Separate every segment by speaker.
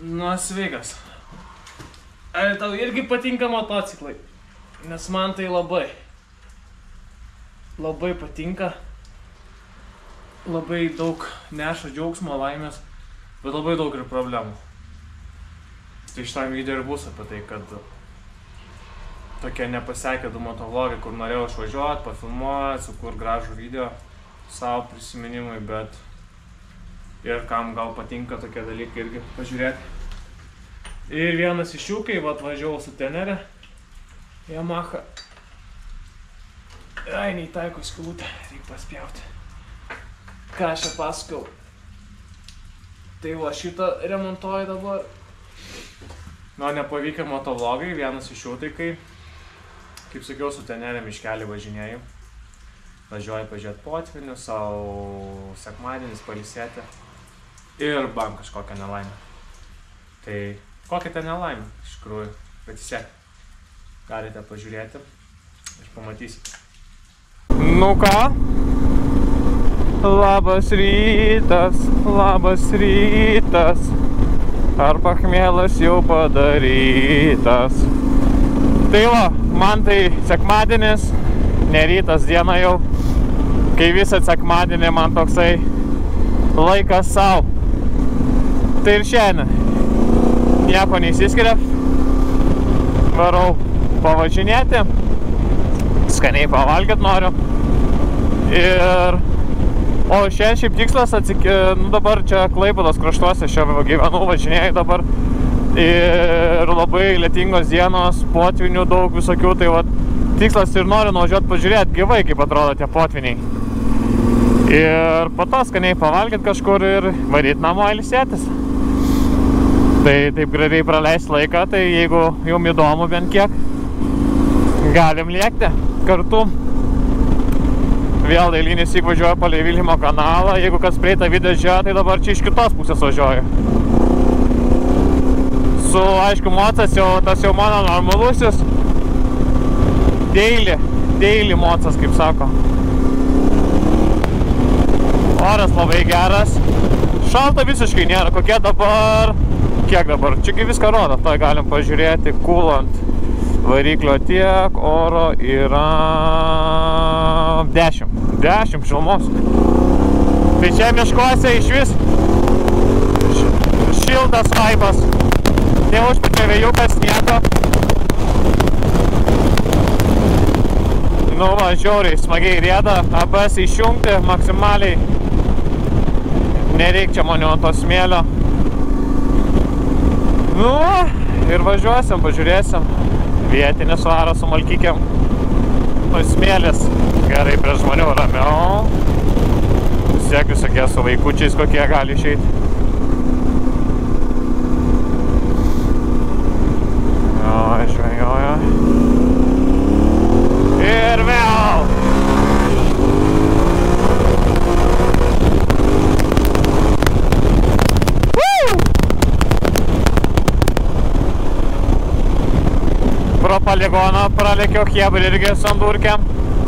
Speaker 1: Nu, sveikas. Ar tau irgi patinka motociklai? Nes man tai labai patinka. Labai daug neša džiaugsmo, laimės, bet labai daug ir problemų. Tai šitam video ir bus apie tai, kad tokie nepasiekė 2 motovlogai, kur norėjau išvažiuoti, pafilmuoti, sukurt gražų video savo prisiminimui, bet ir kam gal patinka tokie dalykai irgi pažiūrėti. Ir vienas iš jų, kai atvažiavau su Tenere, Yamaha. Ai, neįtaiko skylutę, reikia paspjauti. Ką aš čia pasakau? Tai va, šitą remontuoju dabar. Nu, nepavykę motovlogai, vienas iš jų tai kai, kaip sakiau, su Tenere miškelį važinėjau. Važiuoju pažiūrėti potvinių, savo sekmadienis pailsėti. Ir bam, kažkokią nelaimę. Tai kokia ten nelaimė, iš tikrųjų, bet įsek. Galite pažiūrėti ir pamatysite. Nu ką? Labas rytas, labas rytas. Ar pachmielas jau padarytas? Tai va, man tai sekmadienis, ne rytas diena jau. Kai visą sekmadienį man toksai laikas sau. Tai ir šiandien. Nieko neįsiskiria. Varau pavažinėti. Skaniai pavalgyt noriu. O šiandien šiaip tikslas dabar čia Klaipėdos kraštuose, čia gyvenu, važinėju dabar. Ir labai lietingos dienos, potvinių daug visokių, tai va tikslas ir noriu nuvažiuoti pažiūrėti gyvai, kaip atrodo tie potviniai. Ir po to skaniai pavalgyt kažkur ir varyt namo ilsėtis. Tai taip gražiai praleist laiką, tai jeigu jum įdomu bent kiek, galim lėkti kartu. Vėl eilinis įvažiuoju palei Vilhelmo kanalą, jeigu kas praeitą video žiūrėjo, tai dabar čia iš kitos pusės važiuoju. Su, aišku, mocas jau, tas jau mano normalusis. Daily mocas, kaip sako. Oras labai geras. Šalta visiškai nėra, kokie dabar... Kiek dabar? Čiagi viską rodo, to galim pažiūrėti, kūlant variklio tiek, oro yra 10 šilumos. Tai čia miškuose iš vis šiltas vaibas, neužpučia vėjukas nieko. Nu va, žiauriai smagiai rieda, ABS išjungti maksimaliai, nereik čia maniau to smėlio. Nu, ir važiuosim, pažiūrėsim. Vietinis varas su malkykiam. Nu, smėlis. Gerai prie žmonių ramiau. Siekiu visokie su vaikučiais, kokie gali išeiti. Jo, žvejojo. Ir vėl! Pro poligoną pralėkiau Hebra irgi su endurkiam,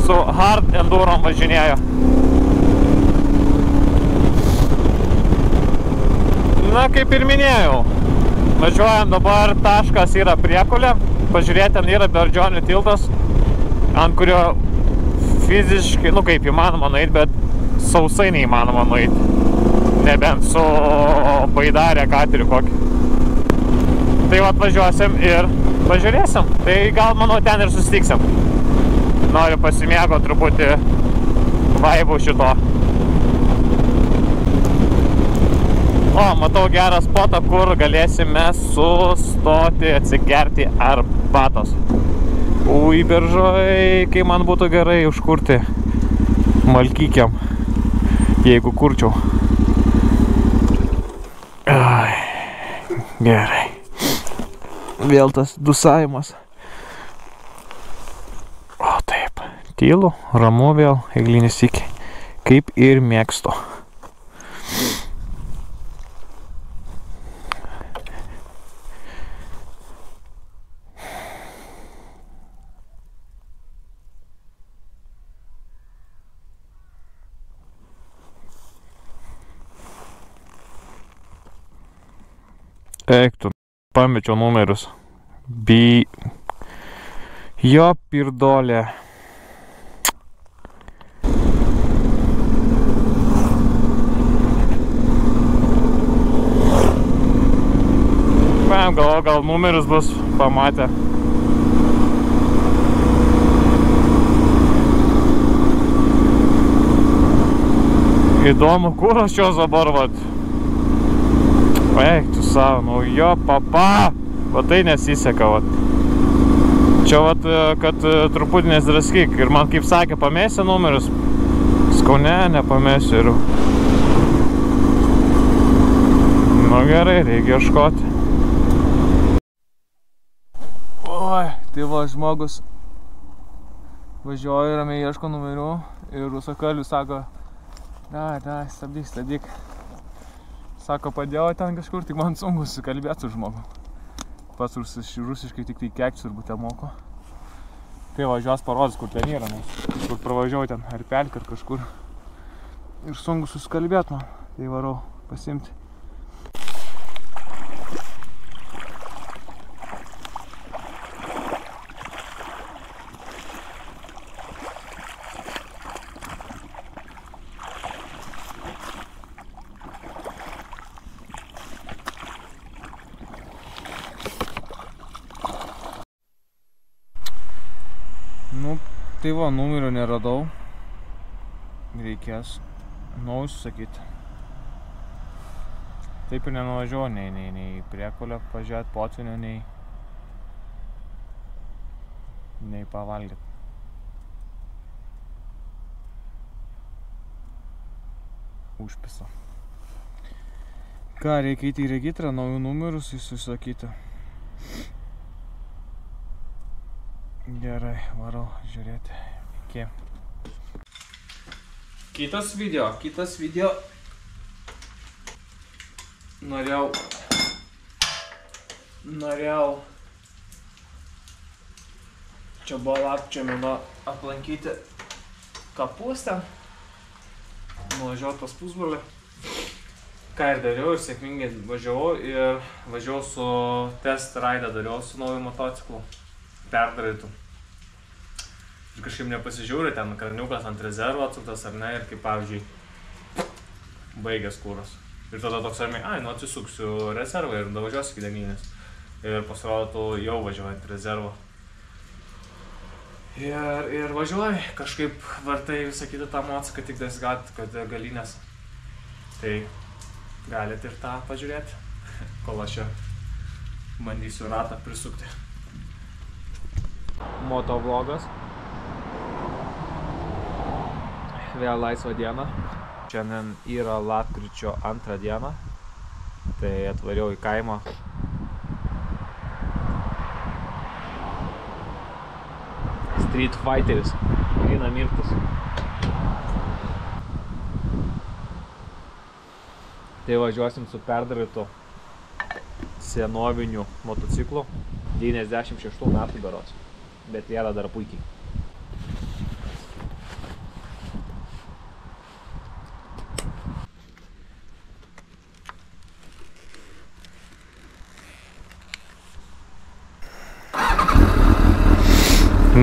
Speaker 1: su hard endurom važinėjo. Na, kaip ir minėjau, važiuojam dabar, taškas yra Priekulė, pažiūrėti, ten yra Beardžionių tiltas, ant kurio fiziškai, nu kaip įmanoma nueiti, bet sausai neįmanoma nueiti, nebent su baidarė kateriu kokį. Tai va atvažiuosim ir pažiūrėsim, tai gal, manau, ten ir susitiksim. Noriu pasimėgo truputį vaibų šito. O, matau gerą spotą, kur galėsime sustoti, atsigerti arbatos. Ui, beržoj, kai man būtų gerai užkurti malkykiam, jeigu kurčiau. Ai, gerai. Vėl tas dusavimas. O taip, tylu, ramu vėl, eilinis sykį. Kaip ir mėgstu. Eik tu, pamečiau numerius. Jo pirdolė. Gal numerius bus pamatę. Įdomu, kur aš jos dabar, vat. Eik tu savo, nu jo papa. Va tai nesiseka, vat. Čia vat, kad truputį nesdraskyk. Ir man kaip sakė, pamėsi numerius. Skau, ne, nepamėsiu ir... Nu gerai, reikia ieškoti. Oi, tai va, žmogus važiuoja, ramiai ieško numerių ir rusakalius sako, da, stabdyk. Sako, padėjau ten kažkur, tik man sunku susikalbėti su žmogu. Pats rusiškai tik tai kekčius ir būtė moko. Tai važiuos parodys, kur ten yra, nes kur pravažiuoju ten ar pelkį ar kažkur. Ir sunku susikalbėti man, tai varau pasimti. Nu, tai va, numerio neradau. Reikės naujus sakyti. Taip ir nenuvažiuoju, nei priekulio pažiūrėti potvinio, nei pavalgyti. Užpisa. Ką, reikia įti į regitrą, naujų numerius įsisakyti. Gerai, varau žiūrėti. Iki. Kitas video. Norėjau čia buvo lapkričio mėnuo aplankyti kapus ten. Nuvažiavau pas pusbrolį. Ką ir dariau, ir sėkmingai važiavau su test raidą dariau su nauju motociklu. Perdarytų. Ir kažkaip nepasižiūrė, ten karniukas ant rezervo atsuktas ar ne, ir kaip pavyzdžiui baigęs kūras. Ir tada toks ramiai, nu atsisuksiu rezervą ir davažiuosiu iki devynis. Ir pasirodo, jau važiuoju ant rezervo. Ir važiuoju, kažkaip vartai visą kitą tą mociką, tik desgat, kad galinės. Tai galite ir tą pažiūrėti, kol aš čia bandysiu ratą prisukti. Motovlogas. Vėl laisva diena. Šiandien yra lapkričio 2 diena. Tai atvariau į kaimą. Street Fighteris. Grina mirtis. Tai važiuosim su perdarytu senoviniu motociklu. 96 metų berods. Bet jėra dar puikiai.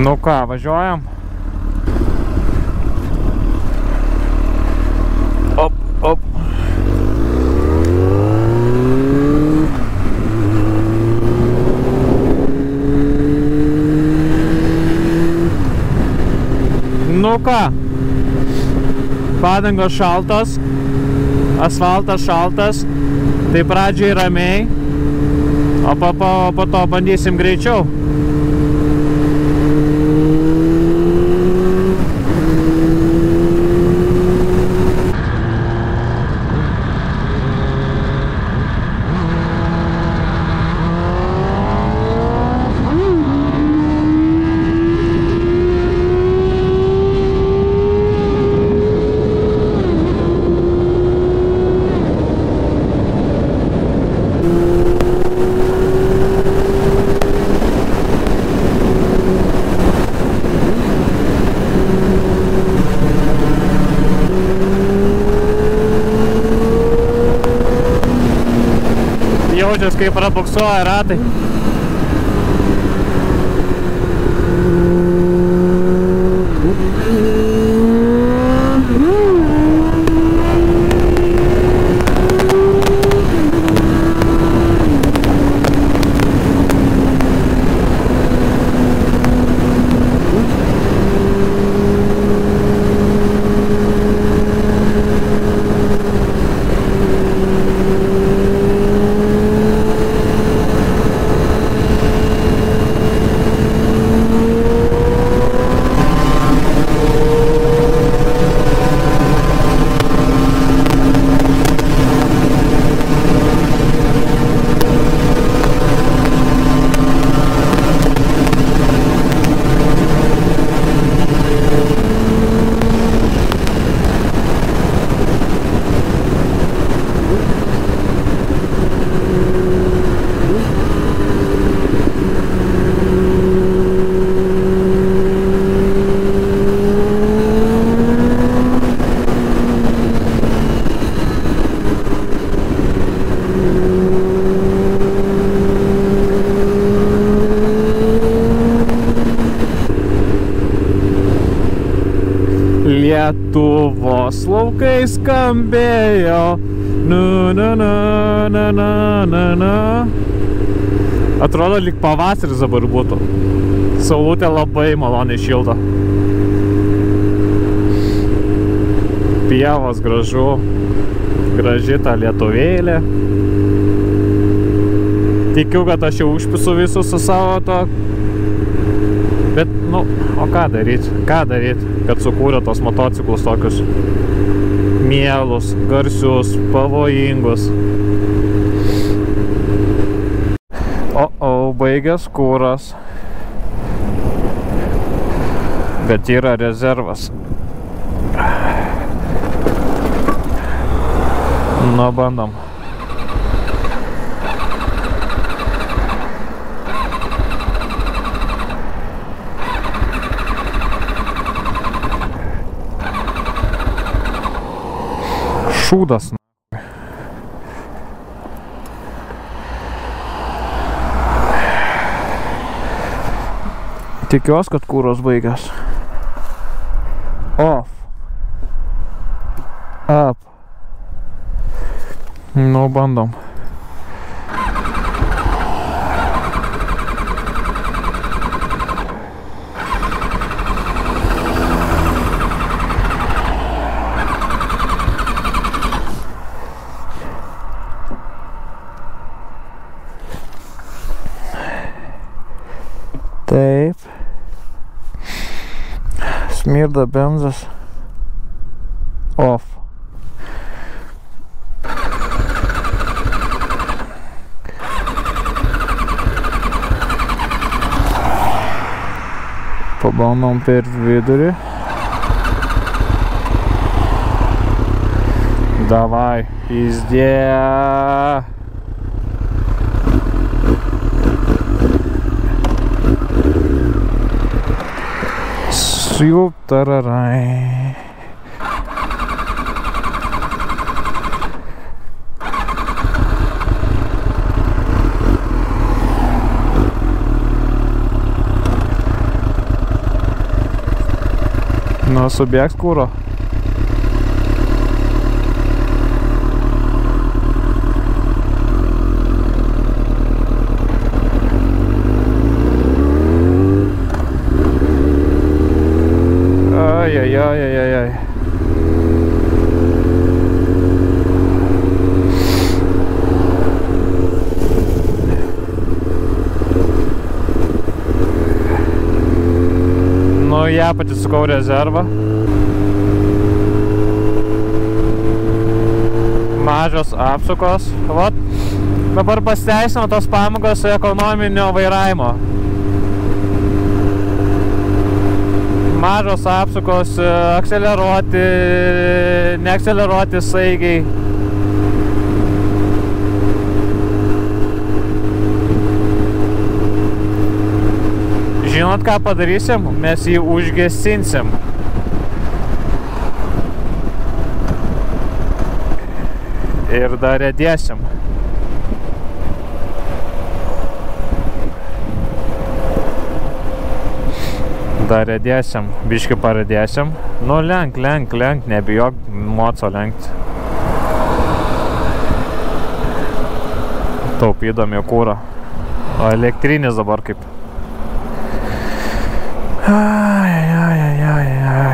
Speaker 1: Nu ką, važiuojam. Op. Nu ką, padangos šaltos, asfaltas šaltas, tai pradžiai ramiai, o po to bandysim greičiau. Jaučias, kaip prabuksuoja ratai. Lietuvos laukai skambėjo. Atrodo, lyg pavasaris dabar būtų. Saulutė labai maloniai šilta. Pievos gražu. Graži ta lietuvėlė. Tikiu, kad aš jau užpisu visus su savo to. Bet, nu, o ką daryti? Ką daryti, kad sukūrė tos motociklus tokius mielus, garsius, pavojingus. Baigęs kūras. Bet yra rezervas. Nu, bandom. Šūdas. Tikiuosi, kad kūros baigęs. Off. Up. Nu, bandom. Taip. Smirda benzas. Off. Pabandom per vidurį. Davai, pizde. Sjup tararai. Nu, subėgs kūro. Ai. Nu, ją patisukau rezervą. Mažos apsukos. Vat, dabar pasiteisino tos pamokos ekonominio vairavimo. Mažos apsukos, akceleruoti, neakceleruoti staigiai. Žinot, ką padarysim? Mes jį užgesinsim. Ir dar rėdėsim.
Speaker 2: Dar rėdėsim, biškį parėdėsim. Nu, lenk, nebijok moco lenkt. Taupydami kūrą. O elektrinis dabar kaip.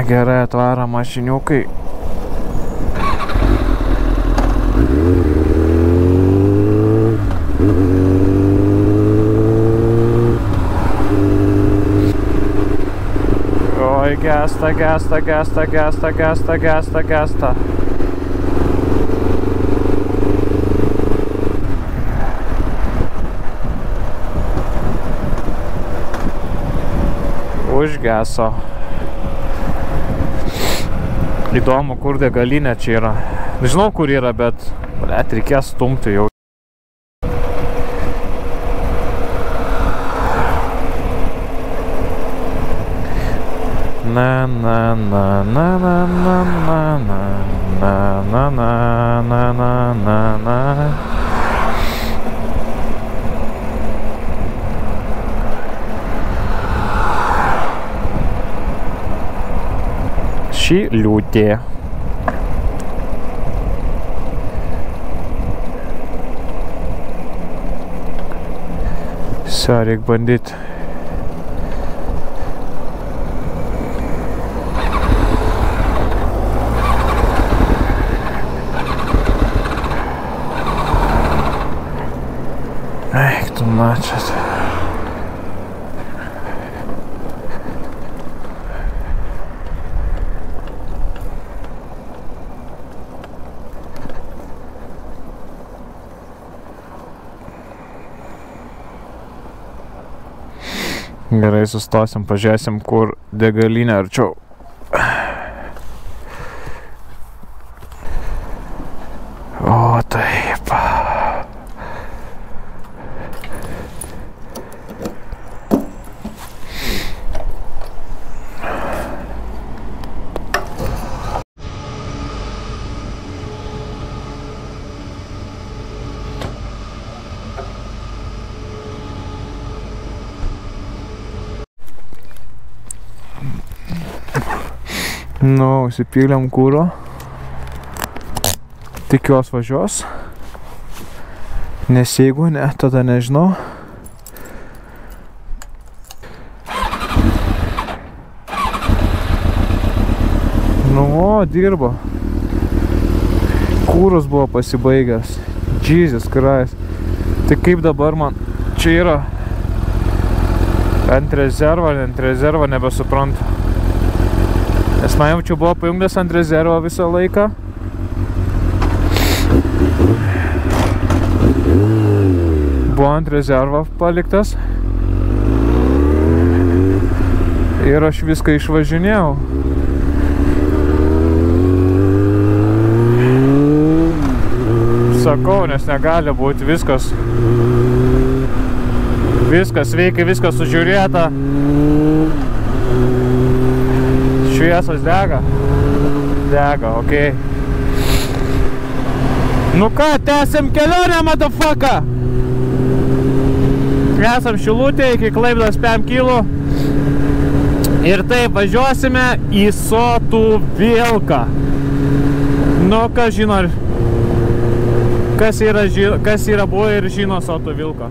Speaker 2: Gerai atvaro mašiniukai. Oi, gesta. Užgeso. Įdomu, kur degalinė čia yra. Nežinau, kur yra, bet reikės stumti jau. Šiliūtė. Reik bandyti. Eik tu mačiat. Gerai, sustosim, pažiūrėsim, kur degalinė arčiau. O, taip. Nu, užsipylėm kūro. Tikiuos važiuos. Nes jeigu ne, tada nežinau. Nu, o, dirbo. Kūros buvo pasibaigęs. Jesus Christ. Tai kaip dabar man čia yra ant rezervo nebesuprantu. Nes man jau čia buvo pajungęs ant rezervo visą laiką. Buvo ant rezervo paliktas. Ir aš viską išvažinėjau. Sakau, nes negali būti viskas. Viskas veikia, viskas sužiūrėta. Šviesos dega? Dega, okei. Nu ką, tęsiam kelionę, motherfucker! Esam Šilutė iki Klaipėdos 5 kilų. Ir taip, važiuosime į Sotų Vilką. Nu, kas žino, kas yra buvę ir žino Sotų Vilką.